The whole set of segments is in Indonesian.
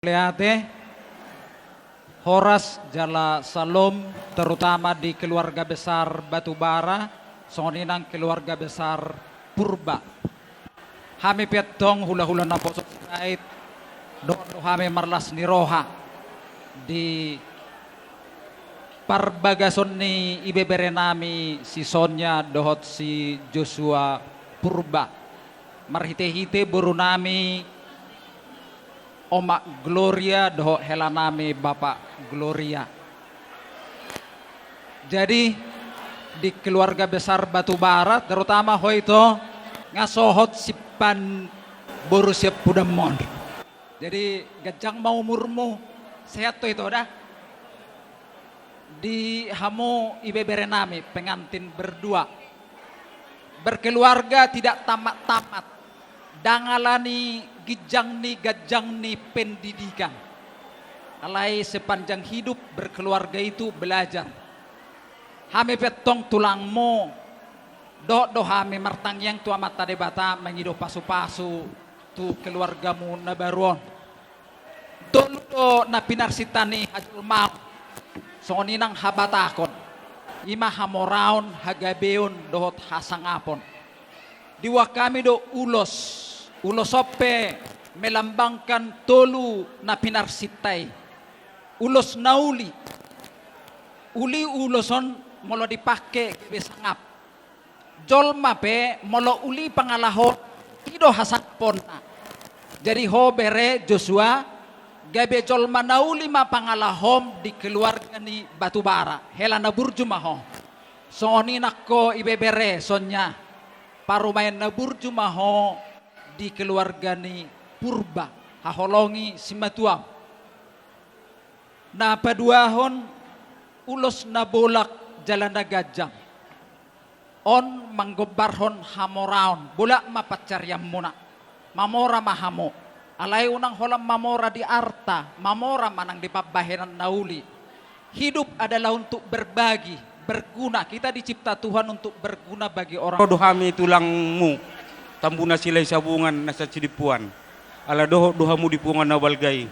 Lihat Horas Jala Salom terutama di keluarga besar Batubara, soninang keluarga besar Purba. Hami petong hula-hula na posok kait do hami marlas ni Roha di parbagason ni ibebere nami si Sonya dohot si Joshua Purba. Marhite-hite buru nami Oma Gloria doho helanami Bapak Gloria. Jadi di keluarga besar Batubara terutama hoito ngasohot sipan borusia pudamon. Jadi gajang mau murmu sehat to itu dah. Di hamu ibebere nami pengantin berdua. Berkeluarga tidak tamat-tamat. Dangalani gajang ni pendidikan. Alai sepanjang hidup berkeluarga itu belajar. Hame petong tulangmu do hame martang yang tua mata debata mengido pasu-pasu tu keluargamu na baruon. Tolu do na pinarsitani hajul mau soninang habatakon. Ima hamoraon hagabeon dohot hasangapon. Diwa kami do ulosope melambangkan tolu na pinarsitay. Ulos nauli. Uli uloson molo dipake besangap. Jolma pe molo uli pangalahon tido hasakpon. Jadi ho bere Joshua gabe jolma nauli ma pangalahom di keluarga ni Batubara. Hela na burju maho. Soni nakko ibebere sonya. Parumayan na burju maho di keluarga ni Purba haholongi simatuam na paduahon ulos na bolak jalan na gajang on manggobarhon hamoraon bolak mapacaryam muna mamora mahamo alay unang holam mamora di arta mamora manang dipabahenan nauli. Hidup adalah untuk berbagi, berguna. Kita dicipta Tuhan untuk berguna bagi orang. Dohami tulangmu tambuna silay sabungan nasa cidipuan ala dohamu dipungan na balgay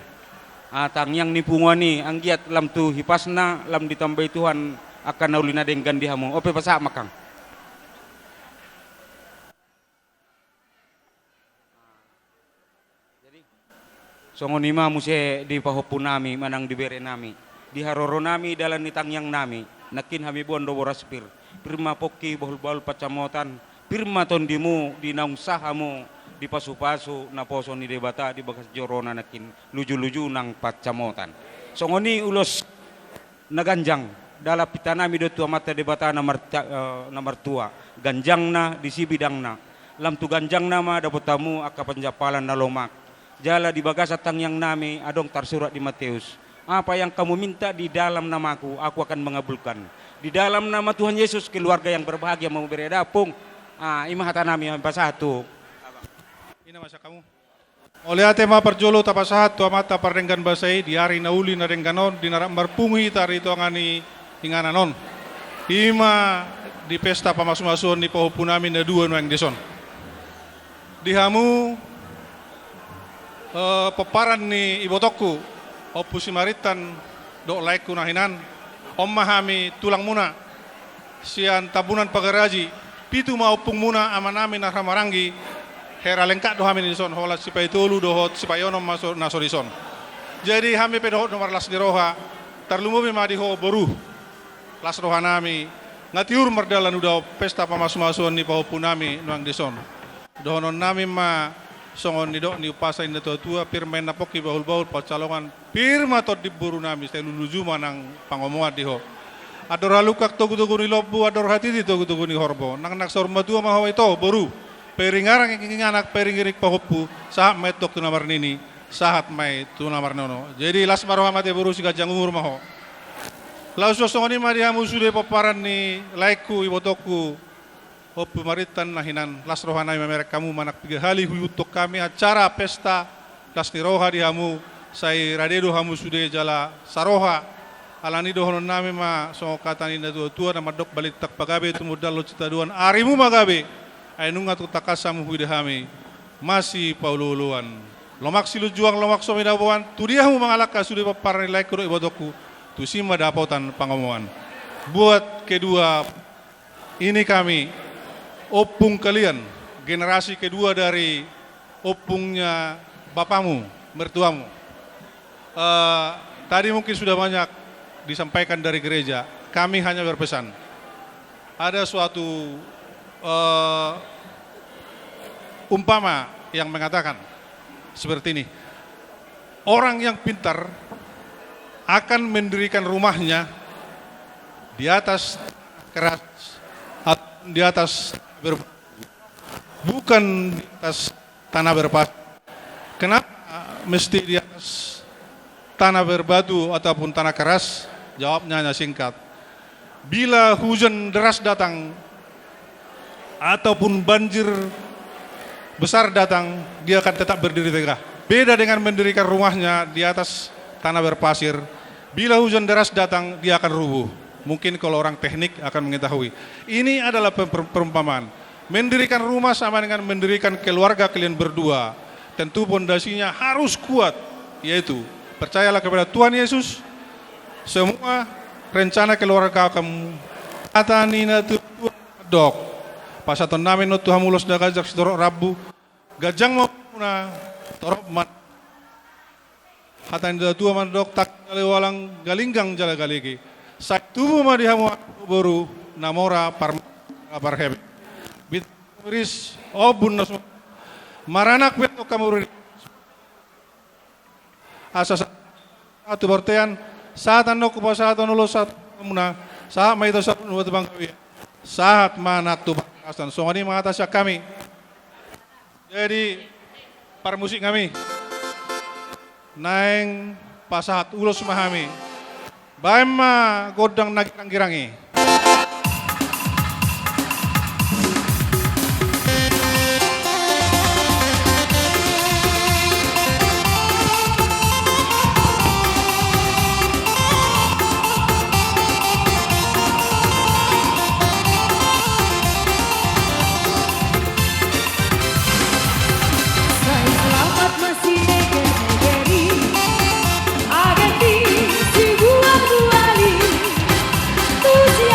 atang yang nipungan ni ang giat lam tu hipasna lam ditambay Tuhan akan naulina deng gandihamu ope pasa makang jadi songon ima muse di pahopu nami manang dibere nami di haroro nami dalan nitang yang nami nakin hami bondo boraspir pirma pokki bahul-bahul pacamotan pirma tondimu di naung sahamu di pasu-pasu na poso ni debata di bagas jorona nakin luju-luju nang pacamotan. Songoni ulos naganjang dala pitanami do tua mata debata na martua ganjang na di si bidang na lam tu ganjang nama dapat tamu aka penjapalan na lomak jala di bagas atang yang nami adong tersurat di Matius apa yang kamu minta di dalam namaku aku akan mengabulkan di dalam nama Tuhan Yesus keluarga yang berbahagia mau beredapung. Ima hata nami yang pasatu. Ina masa kamu. Oleh ate ma perjolo tapasahat tua mata parenggan basai di hari nauli na rengganon di narak marpungi tari itu angani ingananon. Ima di pesta pamasumasuan di pahupunami na dua nuang deson. Di hamu peparan ni ibotokku opusi maritan do laiku nahinan ommahami tulang muna sian tabunan pagaraji pitu maupung muna amanami na ramarangi hera lengkak do hamin ison hola sipai tolu dohot sipayonom masuk nasorison. Jadi hami pedohot nomor las di roha terlumumi ma di ho boru las roha nami ngatiur merdalan udah pesta pamasumasuan ni pahopunami nuang dison. Dohonon nami ma songon ni dok ni upasa inda tua pirmain napoki bahul-bahul pacalongan pirma tot diburu nami saya luluju manang pangomongan di ho. Ador halukak togu-togu ni lobu, ador hati di togu-togu ni horbo. Nang naksor matua mahawa itu boru. Peringarang yang anak peringirik pahopu sahat metok tu namar nini, sahat mai tu namar nono. Jadi las maroha mate boru si gajang umur maho. Laus sosongoni madiamu sudah paparan ni laiku ibotoku. Hopu maritan nahinan las rohanai memerek kamu manak tiga hali huyutok kami acara pesta las ni roha dihamu sai radedo hamu sudah jala saroha. Alani dohonon nami ma so katani na tua na madok balik tak pagabe tumudal lo cita duan arimu magabe ay nunga tu takasamu huidahami masih paululuan Lomak silu juang lomak somi dabuan, tu dia mu mangalaka sudah paparan nilai kudo ibotoku, tu sima dapotan pangomongan. Buat kedua ini kami, opung kalian, generasi kedua dari opungnya bapamu, mertuamu. Tadi mungkin sudah banyak disampaikan dari gereja, kami hanya berpesan. Ada suatu umpama yang mengatakan seperti ini. Orang yang pintar akan mendirikan rumahnya di atas keras atau di atas bukan di atas tanah berpasir. Kenapa mesti di atas tanah berbatu ataupun tanah keras? Jawabnya hanya singkat. Bila hujan deras datang ataupun banjir besar datang, dia akan tetap berdiri tegak. Beda dengan mendirikan rumahnya di atas tanah berpasir. Bila hujan deras datang, dia akan rubuh. Mungkin kalau orang teknik akan mengetahui. Ini adalah perumpamaan. Mendirikan rumah sama dengan mendirikan keluarga kalian berdua. Tentu pondasinya harus kuat, yaitu percayalah kepada Tuhan Yesus. Semua rencana keluarga kamu atanina Tuhan dok. Pasaton namin no Tuhan mulos da gajak sidorok Rabu gajang mau na torop man hatan da tua man dok tak kali walang galinggang jala galigi sa tubuh ma dihamu baru namora parheb bit ris obun nas maranak beto kamuri asas atu bertean saat ando kupasatan ulo saat muna saat may to sa buat bangkawi saat manak tu bangkasan so ini mengatasnya kami jadi para musik kami naeng pasahat ulos mahami baima godang nagirang-girangi. Tusi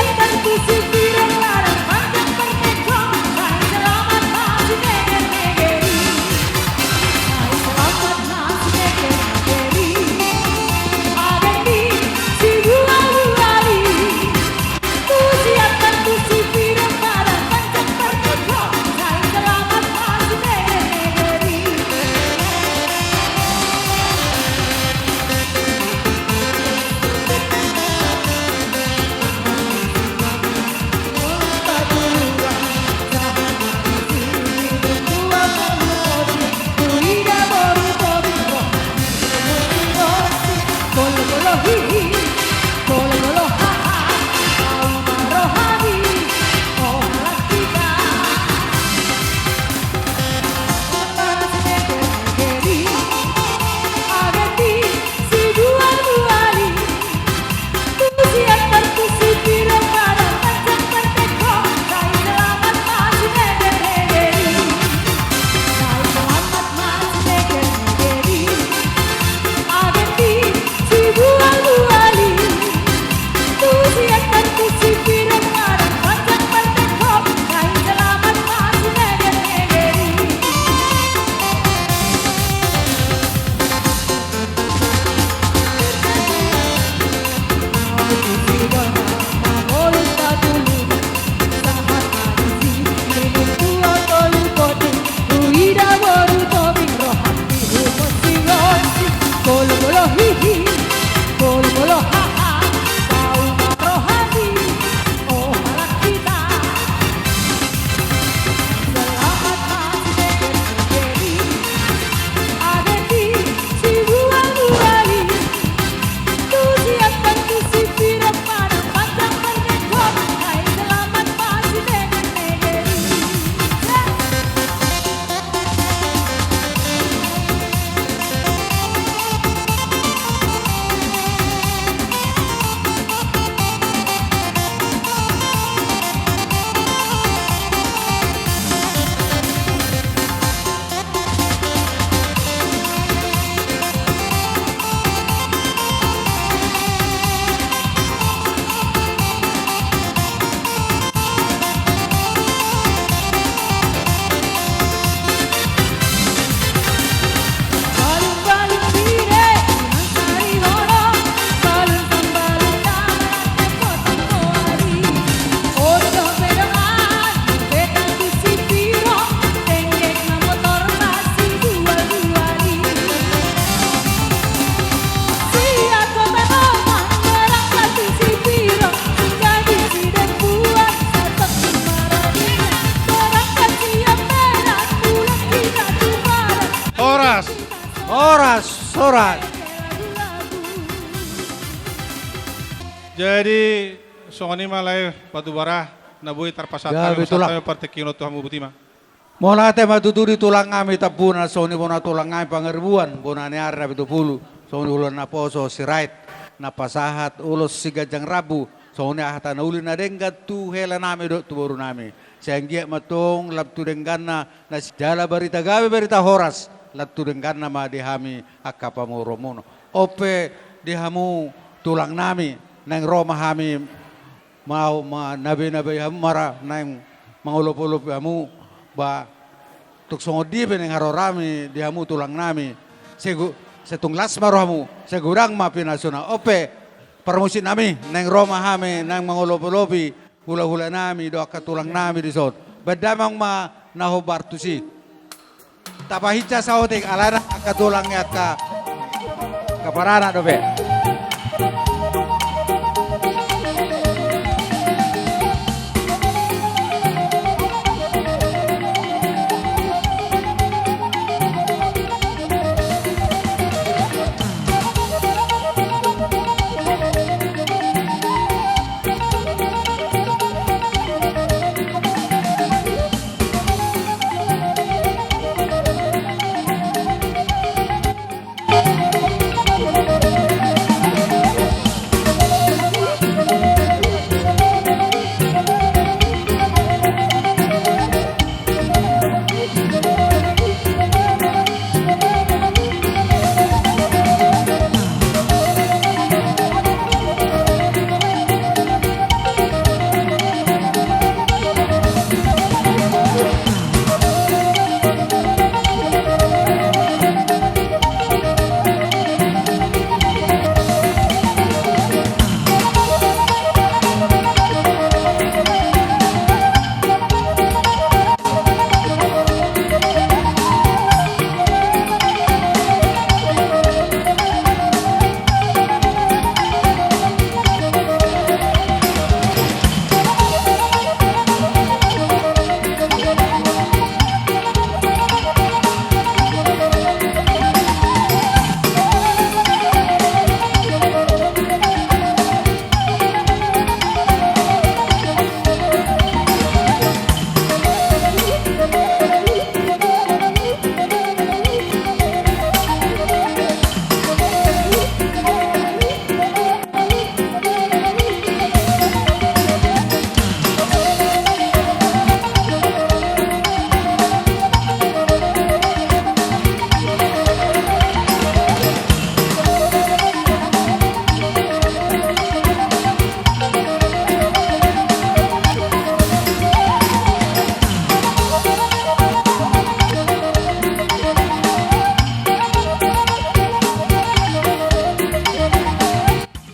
Jadi songoni malay batubara nabuhi tarpasat Ya, kami betul lah. masatay partekino Tuhan butima. Mona te matuturi tulang ngami tapuna soni bona tulang ngami pangerbuan bona ni arna bitu pulu soni ulan na poso sirait na pasahat ulos sigajang rabu soni ahata na uli na denggat tu hela nami do tu boru nami senggia matong lap tu denggana na jala barita gawe barita horas lap tu denggana ma dihami akapa mo romono ope dihamu tulang nami nang Roma hami mau ma nabi hamu mara nang mangulop-ulop hamu ba tuk songodi beneng harorami dihamu tulang nami setung lasmaro hamu segurang ma pinasuna ope permusin nami nang Roma hami nang mangulop-ulopi hula-hula nami doa tulang nami di son badamang ma nahobartusi tapahica saotik alana akatulangnya ka kaparana dobe.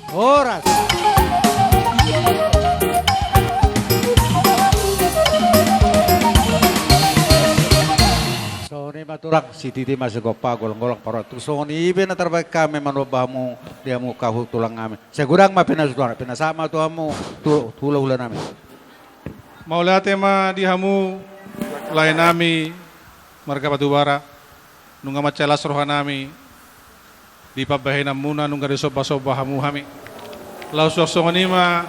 Horas. So ni maturak si Titi masih gopa golong-golong parot. So ni ibe na terbaik kami manubamu dia mu kahu tulang kami. Segurang ma pinasudara pinasama tu hamu hula-hula nami. Maulate ma dihamu lain nami marga batubara nunga macelas roha nami di pabahinam muna nunga disoba-soba hamu hami. Lau sosongoni ma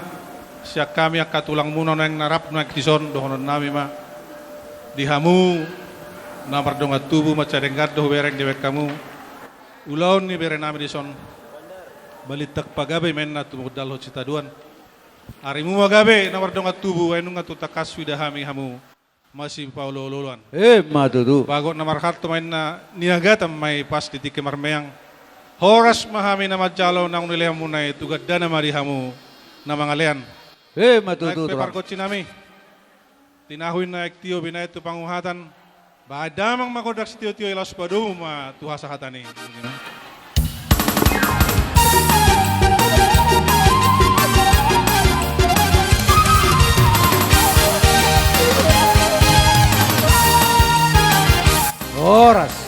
siak kami akatulang muna nang narap na kison dohonon nami ma dihamu namar donga tubuh macadenggat doh bereng dewek kamu ulaun ni bere nami dison balitak pagabe men na tumudal ho citaduan arimu magabe namar donga tubuh ay nunga tutakas widahami hamu masih paulo loluan Matutu. bago namar harto main na niagatam may pas titik marmeyang horas mahami na madjalo nang nilem munay tugad na marihamu na mga lean Matutu. nagpeparkot sinami tinahuin na ektiyo binay ito panguhatan badamang makodak si tiyo-tiyo ilas padu ma tuha sa hatani. Horas.